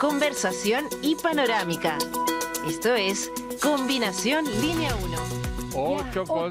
conversación y panorámica. Esto es Combinación Línea 1. 8 con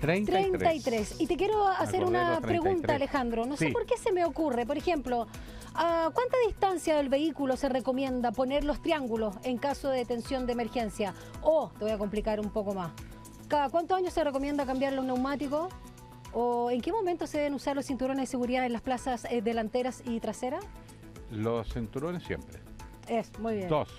33. Y te quiero hacer una 33. pregunta, Alejandro. No sé por qué se me ocurre. Por ejemplo, ¿a cuánta distancia del vehículo se recomienda poner los triángulos en caso de detención de emergencia? O, te voy a complicar un poco más, ¿cada cuántos años se recomienda cambiar los neumáticos? ¿O en qué momento se deben usar los cinturones de seguridad en las plazas delanteras y traseras? Los cinturones siempre. Muy bien. 2.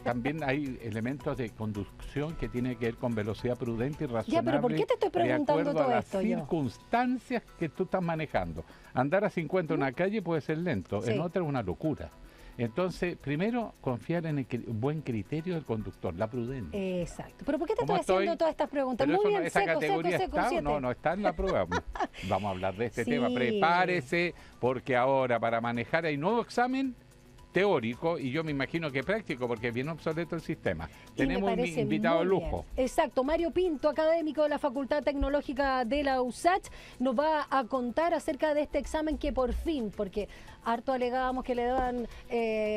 También hay elementos de conducción que tienen que ver con velocidad prudente y razonable. Ya, pero ¿por qué te estoy preguntando de acuerdo todo a esto las yo? circunstancias que tú estás manejando. Andar a 50 en una calle puede ser lento, Sí. en otra es una locura. Entonces, primero, confiar en el buen criterio del conductor, la prudencia. Exacto. ¿Pero por qué te ¿Cómo estoy haciendo estoy? todas estas preguntas? Pero Muy eso bien, ¿esa seco, categoría seco, está o 7. no está en la prueba? Vamos a hablar de este Sí. tema. Prepárese, porque ahora para manejar hay nuevo examen teórico y yo me imagino que práctico, porque es bien obsoleto el sistema. Tenemos un invitado de lujo. Exacto, Mario Pinto, académico de la Facultad Tecnológica de la USACH, nos va a contar acerca de este examen que por fin, porque harto alegábamos que le daban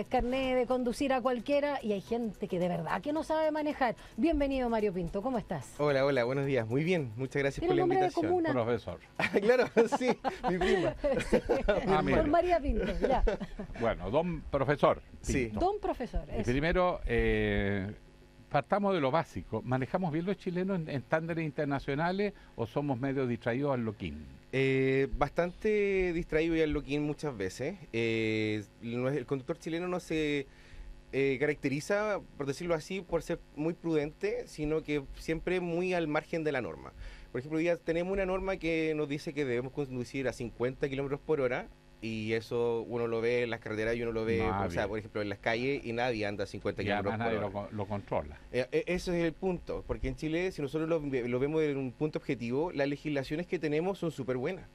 carné de conducir a cualquiera y hay gente que de verdad que no sabe manejar. Bienvenido, Mario Pinto, ¿cómo estás? Hola, buenos días. Muy bien, muchas gracias ¿Tiene por la nombre de invitación. comuna? Profesor. Claro, sí, mi prima. mire. Por María Pinto, ya. Bueno, don profesor. Sí. Pinto. Don profesor. Y eso. primero, partamos de lo básico. ¿Manejamos bien los chilenos en estándares internacionales o somos medio distraídos al loquín? Bastante distraído y al-loquín muchas veces. El conductor chileno no se caracteriza, por decirlo así, por ser muy prudente, sino que siempre muy al margen de la norma. Por ejemplo, hoy día tenemos una norma que nos dice que debemos conducir a 50 kilómetros por hora. Y eso uno lo ve en las carreteras y uno lo ve, o sea, por ejemplo, en las calles y nadie anda a 50 Y kilómetros además por nadie hora. lo controla. Ese es el punto, porque en Chile, si nosotros lo vemos en un punto objetivo, las legislaciones que tenemos son súper buenas.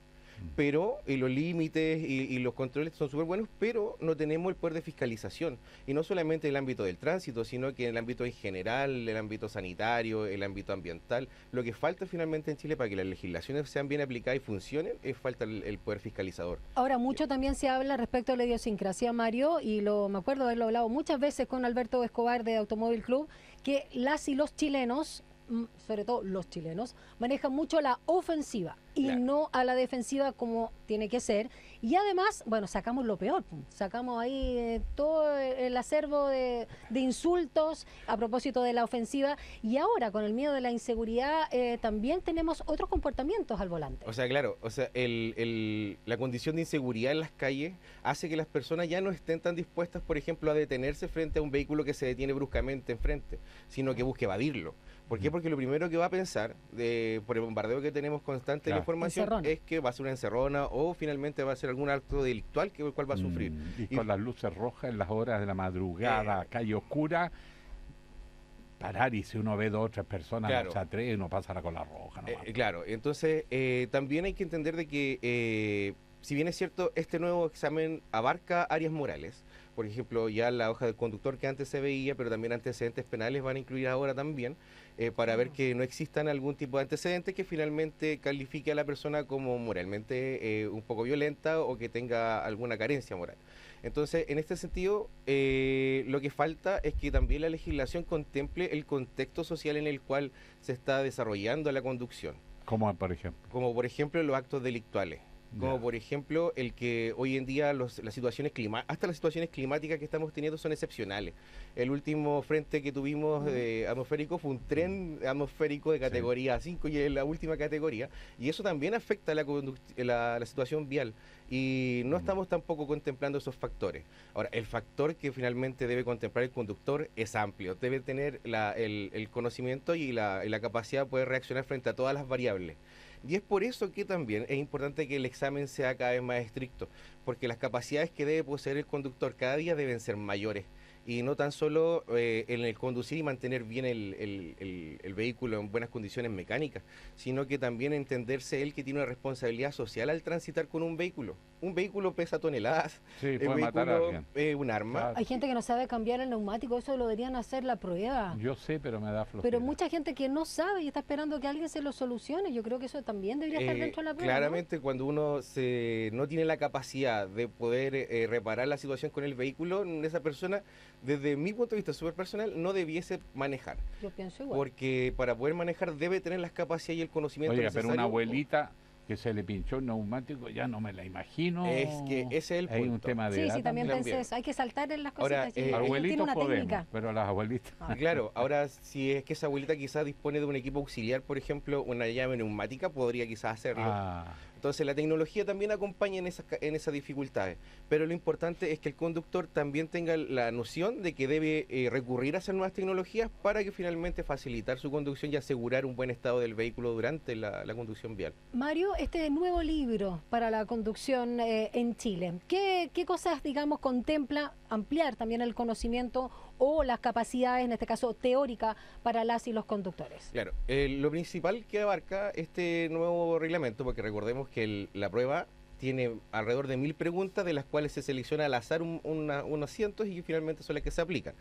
Pero los límites y los controles son súper buenos, pero no tenemos el poder de fiscalización. Y no solamente en el ámbito del tránsito, sino que en el ámbito en general, el ámbito sanitario, el ámbito ambiental. Lo que falta finalmente en Chile para que las legislaciones sean bien aplicadas y funcionen, es falta el poder fiscalizador. Ahora, mucho también se habla respecto a la idiosincrasia, Mario, y me acuerdo haberlo hablado muchas veces con Alberto Escobar de Automóvil Club, que las y los chilenos, sobre todo los chilenos, manejan mucho la ofensiva y Claro. no a la defensiva como tiene que ser. Y además, bueno, sacamos lo peor, sacamos ahí todo el acervo de insultos a propósito de la ofensiva y ahora con el miedo de la inseguridad también tenemos otros comportamientos al volante. O sea, claro, la condición de inseguridad en las calles hace que las personas ya no estén tan dispuestas, por ejemplo, a detenerse frente a un vehículo que se detiene bruscamente enfrente, sino que busque evadirlo. ¿Por qué? Porque lo primero que va a pensar, por el bombardeo que tenemos constante de la información, Encerrona. es que va a ser una encerrona o finalmente va a ser algún acto delictual el cual va a sufrir. Y con las luces rojas en las horas de la madrugada, calle oscura, parar y si uno ve 2 o 3 personas, Claro. no se atreve, no pasa con la roja. Claro, entonces también hay que entender de que si bien es cierto, este nuevo examen abarca áreas morales. Por ejemplo, ya la hoja del conductor que antes se veía, pero también antecedentes penales van a incluir ahora también, para ver que no existan algún tipo de antecedentes que finalmente califique a la persona como moralmente un poco violenta o que tenga alguna carencia moral. Entonces, en este sentido, lo que falta es que también la legislación contemple el contexto social en el cual se está desarrollando la conducción. Como por ejemplo. Como por ejemplo los actos delictuales. Como Ya. por ejemplo el que hoy en día las situaciones hasta las situaciones climáticas que estamos teniendo son excepcionales. El último frente que tuvimos atmosférico fue un tren atmosférico de categoría 5 y es la última categoría, y eso también afecta la situación vial y no estamos tampoco contemplando esos factores. Ahora, el factor que finalmente debe contemplar el conductor es amplio, debe tener el conocimiento y la capacidad de poder reaccionar frente a todas las variables. Y es por eso que también es importante que el examen sea cada vez más estricto, porque las capacidades que debe poseer el conductor cada día deben ser mayores. Y no tan solo en el conducir y mantener bien el vehículo en buenas condiciones mecánicas, sino que también entenderse él que tiene una responsabilidad social al transitar con un vehículo. Un vehículo pesa toneladas, Sí, el puede matar a vehículo alguien. es un arma. Claro. Hay gente que no sabe cambiar el neumático, eso lo deberían hacer la prueba. Yo sé, pero me da flojera. Pero mucha gente que no sabe y está esperando que alguien se lo solucione. Yo creo que eso también debería estar dentro de la prueba, claramente, ¿no? cuando uno no tiene la capacidad de poder reparar la situación con el vehículo, esa persona, desde mi punto de vista súper personal, no debiese manejar. Yo pienso igual. Porque para poder manejar debe tener las capacidades y el conocimiento Oiga, necesario. pero una abuelita que se le pinchó un neumático, ya no me la imagino. Es que ese es el punto. Hay un tema de edad Sí, también también. pensé eso. Hay que saltar en las Ahora, cositas. Tiene Abuelitos una podemos, técnica. pero las abuelitas... Ah. Claro, ahora si es que esa abuelita quizás dispone de un equipo auxiliar, por ejemplo, una llave neumática, podría quizás hacerlo. Ah, Entonces la tecnología también acompaña en esas dificultades, pero lo importante es que el conductor también tenga la noción de que debe recurrir a esas nuevas tecnologías para que finalmente facilitar su conducción y asegurar un buen estado del vehículo durante la conducción vial. Mario, este nuevo libro para la conducción en Chile, ¿qué cosas, digamos, contempla ampliar también el conocimiento o las capacidades, en este caso teórica, para las y los conductores? Claro, lo principal que abarca este nuevo reglamento, porque recordemos que la prueba tiene alrededor de 1000 preguntas, de las cuales se selecciona al azar unos cientos y finalmente son las que se aplican.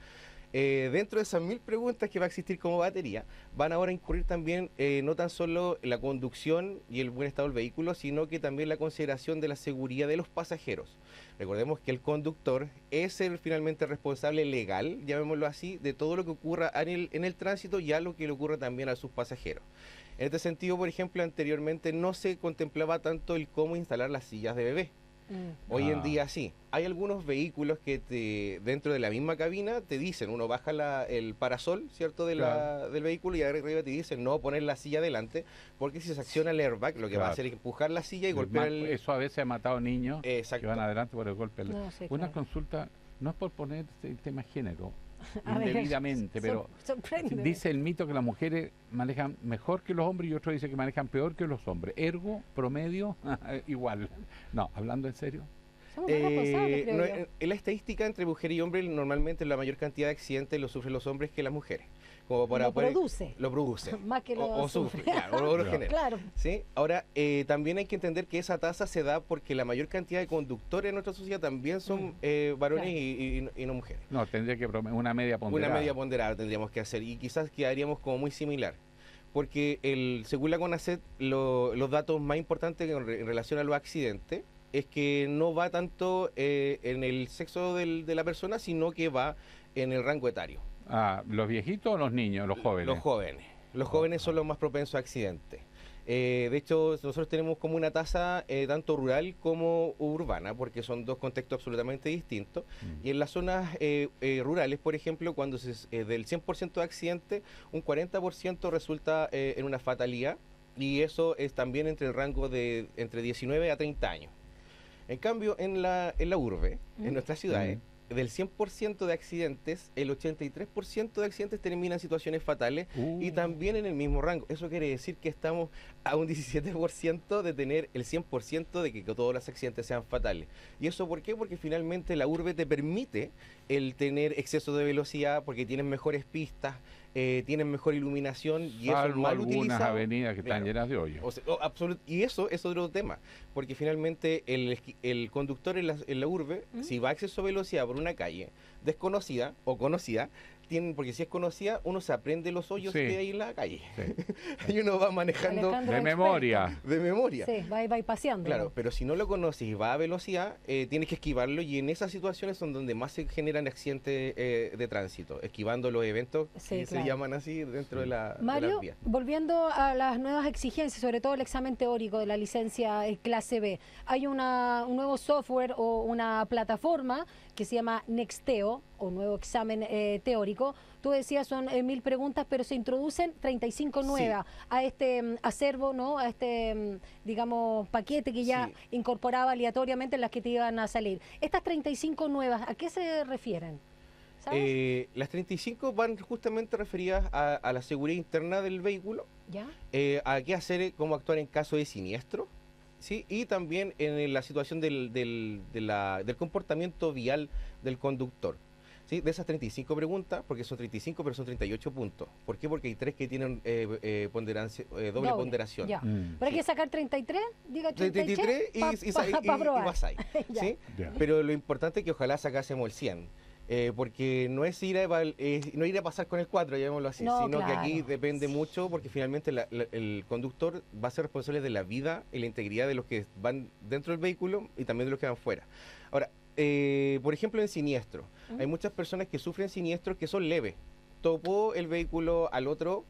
Dentro de esas 1000 preguntas que va a existir como batería, van ahora a incurrir también no tan solo la conducción y el buen estado del vehículo, sino que también la consideración de la seguridad de los pasajeros. Recordemos que el conductor es el finalmente responsable legal, llamémoslo así, de todo lo que ocurra en el tránsito y a lo que le ocurra también a sus pasajeros. En este sentido, por ejemplo, anteriormente no se contemplaba tanto el cómo instalar las sillas de bebé. Hoy en día sí. Hay algunos vehículos que dentro de la misma cabina te dicen, uno baja el parasol, ¿cierto?, del vehículo y arriba te dicen no poner la silla adelante, porque si se acciona el airbag, lo que va a hacer es empujar la silla y golpear Eso a veces ha matado niños Exacto. que van adelante por el golpe. No, sí, Una claro. consulta, no es por poner el tema género, A ver, indebidamente, pero sorpréndeme. dice el mito que las mujeres manejan mejor que los hombres y otro dice que manejan peor que los hombres. Ergo, promedio, igual. No, hablando en serio. Somos más responsables, creo yo. En la estadística entre mujer y hombre, normalmente la mayor cantidad de accidentes los sufren los hombres que las mujeres. Como para Lo poder- produce. Lo produce. Más que lo o sufre. sufre, claro, o lo genera. Claro. ¿Sí? Ahora, también hay que entender que esa tasa se da porque la mayor cantidad de conductores en nuestra sociedad también son varones Claro. y no mujeres. No, tendría que una media ponderada. Una media ponderada tendríamos que hacer y quizás quedaríamos como muy similar. Porque según la CONACET, los datos más importantes en relación a los accidentes es que no va tanto en el sexo de la persona, sino que va en el rango etario. Ah, ¿los viejitos o los niños, los jóvenes? Los jóvenes. Los jóvenes son los más propensos a accidentes. De hecho, nosotros tenemos como una tasa tanto rural como urbana, porque son dos contextos absolutamente distintos. Y en las zonas rurales, por ejemplo, cuando del 100% de accidentes, un 40% resulta en una fatalidad, y eso es también entre el rango de entre 19 a 30 años. En cambio, en la urbe, en nuestras ciudades, del 100% de accidentes, el 83% de accidentes terminan en situaciones fatales y también en el mismo rango. Eso quiere decir que estamos a un 17% de tener el 100% de que todos los accidentes sean fatales. ¿Y eso por qué? Porque finalmente la urbe te permite el tener exceso de velocidad porque tienes mejores pistas, tienen mejor iluminación y eso Salvo mal algunas utilizado. avenidas que están llenas de hoyos. O sea, y eso es otro tema, porque finalmente el conductor en la urbe, si va a exceso de velocidad por una calle desconocida o conocida, porque si es conocida, uno se aprende los hoyos Sí. que hay en la calle. Sí. Y uno va manejando Alejandro De es memoria. de memoria. experto. Sí, va y paseando. Claro, pero si no lo conoces y va a velocidad, tienes que esquivarlo y en esas situaciones son donde más se generan accidentes de tránsito, esquivando los eventos Sí, que claro. se llaman así dentro de las Mario, vías. volviendo a las nuevas exigencias, sobre todo el examen teórico de la licencia clase B, hay un nuevo software o una plataforma que se llama Nexteo, o nuevo examen teórico. Tú decías son 1000 preguntas, pero se introducen 35 nuevas a este acervo, ¿no? A este, digamos, paquete que ya incorporaba aleatoriamente las que te iban a salir. Estas 35 nuevas, ¿a qué se refieren? ¿Sabes? Las 35 van justamente referidas a la seguridad interna del vehículo, ¿Ya? a qué hacer, cómo actuar en caso de siniestro, ¿sí? Y también en la situación del comportamiento vial del conductor. ¿Sí? De esas 35 preguntas, porque son 35, pero son 38 puntos. ¿Por qué? Porque hay 3 que tienen doble ponderación. Ya. Pero hay que sacar 33, diga 33 y para probar. vas ahí. Ya. ¿Sí? Ya. Pero lo importante es que ojalá sacásemos el 100. Porque no es no ir a pasar con el 4, llamémoslo así, No, sino que claro. aquí depende mucho porque finalmente el conductor va a ser responsable de la vida y la integridad de los que van dentro del vehículo y también de los que van fuera. Ahora, por ejemplo, en siniestro, hay muchas personas que sufren siniestros que son leves. Topó el vehículo al otro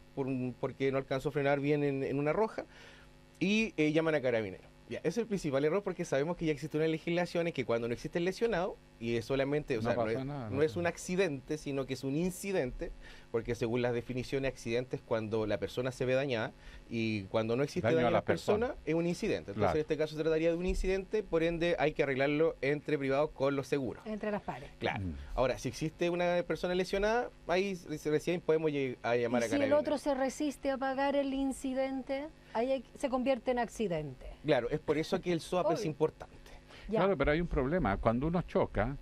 porque no alcanzó a frenar bien en una roja y llaman a carabineros. Ya, ese es el principal error porque sabemos que ya existe una legislación en que cuando no existe el lesionado y es solamente, o No sea, pasa nada, no es un accidente, sino que es un incidente, porque según las definiciones, accidente es cuando la persona se ve dañada y cuando no existe daño a la persona es un incidente. Entonces, Claro. en este caso se trataría de un incidente, por ende hay que arreglarlo entre privados con los seguros. Entre las pares. Claro. Mm. Ahora, si existe una persona lesionada, ahí recién podemos a llamar Y a si el carabineros. otro se resiste a pagar el incidente, ahí se convierte en accidente. Claro, es por eso que el SOAP es Obvio. importante. Ya. Claro, pero hay un problema. Cuando uno choca,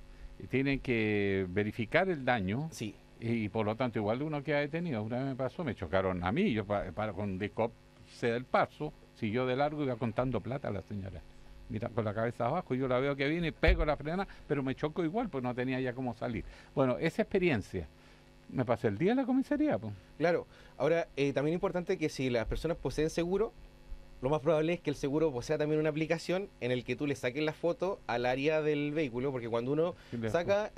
tienen que verificar el daño Sí. y por lo tanto igual uno queda detenido. Una vez me pasó, me chocaron a mí, yo para con DICOP se da el paso, siguió de largo y iba contando plata a la señora. Mira, con la cabeza abajo, yo la veo que viene, pego la frena, pero me chocó igual, pues no tenía ya cómo salir. Bueno, esa experiencia, me pasé el día en la comisaría, pues. Claro, ahora también es importante que si las personas poseen seguro, lo más probable es que el seguro posea también una aplicación en el que tú le saques la foto al área del vehículo, porque cuando uno Sí, le- saca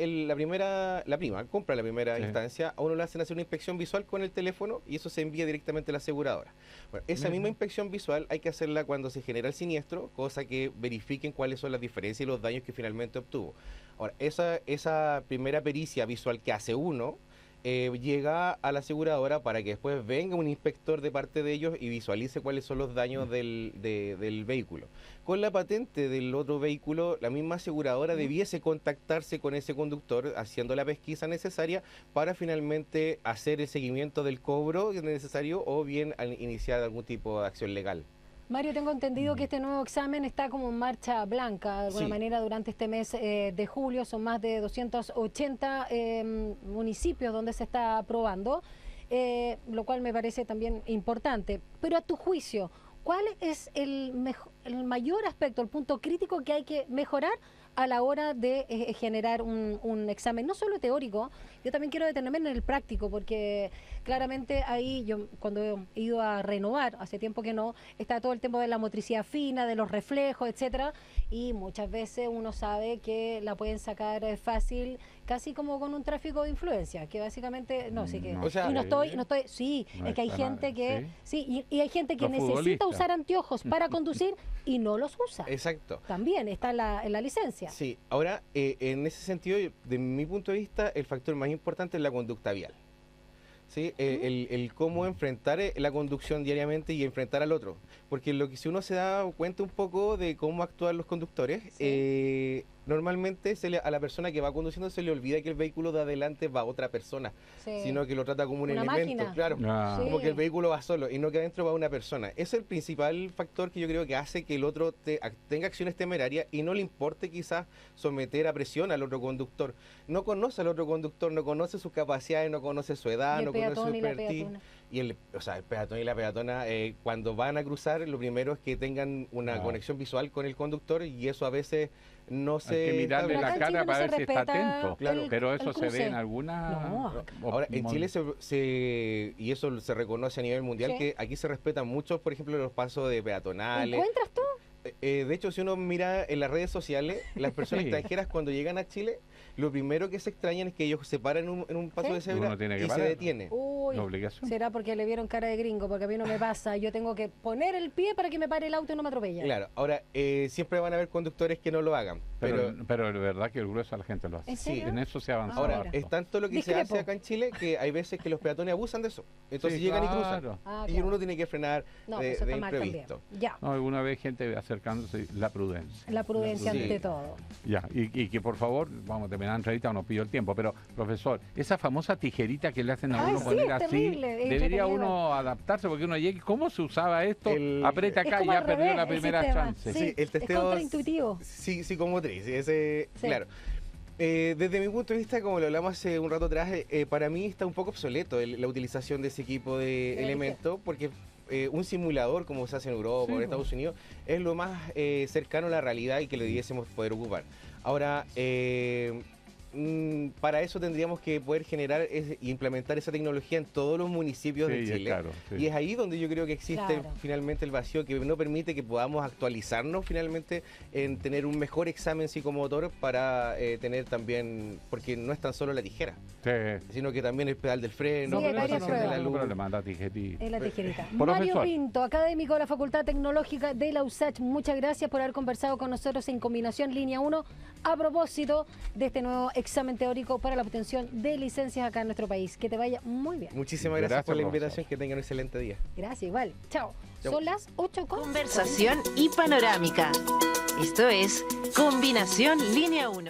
compra la primera Sí. instancia, a uno le hacen hacer una inspección visual con el teléfono y eso se envía directamente a la aseguradora. Bueno, esa Mira. misma inspección visual hay que hacerla cuando se genera el siniestro, cosa que verifiquen cuáles son las diferencias y los daños que finalmente obtuvo. Ahora, esa primera pericia visual que hace uno, llega a la aseguradora para que después venga un inspector de parte de ellos y visualice cuáles son los daños del vehículo. Con la patente del otro vehículo, la misma aseguradora debiese contactarse con ese conductor haciendo la pesquisa necesaria para finalmente hacer el seguimiento del cobro necesario o bien iniciar algún tipo de acción legal. Mario, tengo entendido que este nuevo examen está como en marcha blanca de alguna Sí. manera durante este mes de julio. Son más de 280 municipios donde se está aprobando, lo cual me parece también importante. Pero a tu juicio, ¿cuál es el mayor aspecto, el punto crítico que hay que mejorar a la hora de generar un examen, no solo teórico? Yo también quiero detenerme en el práctico, porque claramente ahí yo cuando he ido a renovar, hace tiempo que no, está todo el tema de la motricidad fina, de los reflejos, etcétera, y muchas veces uno sabe que la pueden sacar fácil, casi como con un tráfico de influencia, que básicamente, no sé qué. No O sea, Y no estoy, sí, no es que hay está gente nada, que, sí, y hay gente que Los necesita futbolistas. usar anteojos para conducir y no los usa. Exacto. También está en la licencia. Sí, ahora, en ese sentido, de mi punto de vista, el factor más importante es la conducta vial. ¿Sí? El cómo enfrentar la conducción diariamente y enfrentar al otro. Porque lo que si uno se da cuenta un poco de cómo actúan los conductores, normalmente a la persona que va conduciendo se le olvida que el vehículo de adelante va a otra persona, Sí. sino que lo trata como un Una elemento, máquina. claro. Ah. Sí. Como que el vehículo va solo y no que adentro va una persona. Ese es el principal factor que yo creo que hace que el otro tenga acciones temerarias y no le importe quizás someter a presión al otro conductor. No conoce al otro conductor, no conoce sus capacidades, no conoce su edad, Y el no conoce peatón su y la expertise. peatona. Y el peatón y la peatona, cuando van a cruzar, lo primero es que tengan una Ah. conexión visual con el conductor y eso a veces no se... Hay que mirarle Pero la acá en cara Chile no para se ver si está respeta atento. Claro. Pero el eso se cruce. ve en alguna... No. Ahora, en Chile y eso se reconoce a nivel mundial, Sí. que aquí se respetan mucho, por ejemplo, los pasos de peatonales. ¿Encuentras tú? De hecho, si uno mira en las redes sociales, las personas Sí. extranjeras cuando llegan a Chile, lo primero que se extrañan es que ellos se paran en un paso Sí. de cebra Uno tiene que y se parar. detiene. Uy, La obligación. será porque le vieron cara de gringo, porque a mí no me pasa. Yo tengo que poner el pie para que me pare el auto y no me atropella. Claro, ahora siempre van a haber conductores que no lo hagan, Pero es verdad que el grueso de la gente lo hace. ¿En serio? En eso se avanza. ahora mira. es tanto lo que se Discrepo. hace acá en Chile que hay veces que los peatones abusan de eso. Entonces Sí, llegan y claro. cruzan. Ah, Y claro. uno tiene que frenar No, de eso está mal también. imprevisto. Ya, No, alguna vez gente acercándose, la prudencia. la prudencia Sí. ante todo. Ya, y que por favor, vamos a terminar la entrevista, no pido el tiempo, pero profesor, esa famosa tijerita que le hacen a Ay, uno sí, poner es así, terrible, es debería entretenido. uno adaptarse porque uno llega, ¿cómo se usaba esto? Aprieta Es acá y como ya al perdió revés la el primera sistema. chance. Sí, Sí, el testeo es contraintuitivo. Sí, psicomotriz, ese, Sí. claro. Desde mi punto de vista, como lo hablamos hace un rato atrás, para mí está un poco obsoleto la utilización de ese equipo de ¿Por qué? elementos, porque un simulador, como se hace en Europa Sí, o en pues. Estados Unidos, es lo más cercano a la realidad y que le debiésemos poder ocupar. Ahora, para eso tendríamos que poder generar e implementar esa tecnología en todos los municipios de Chile. Claro, sí. Y es ahí donde yo creo que existe finalmente el vacío que no permite que podamos actualizarnos finalmente en tener un mejor examen psicomotor para tener también, porque no es tan solo la tijera, sino que también el pedal del freno, hay varias pruebas. de la luz. La tijerita. Es la tijerita. Mario Pinto, académico de la Facultad Tecnológica de la USACH, muchas gracias por haber conversado con nosotros en Combinación Línea 1 a propósito de este nuevo examen teórico para la obtención de licencias acá en nuestro país. Que te vaya muy bien. Muchísimas gracias por la invitación, que tengan un excelente día. Gracias, igual. Chao. Son las 8 con Conversación y panorámica. Esto es Combinación Línea 1.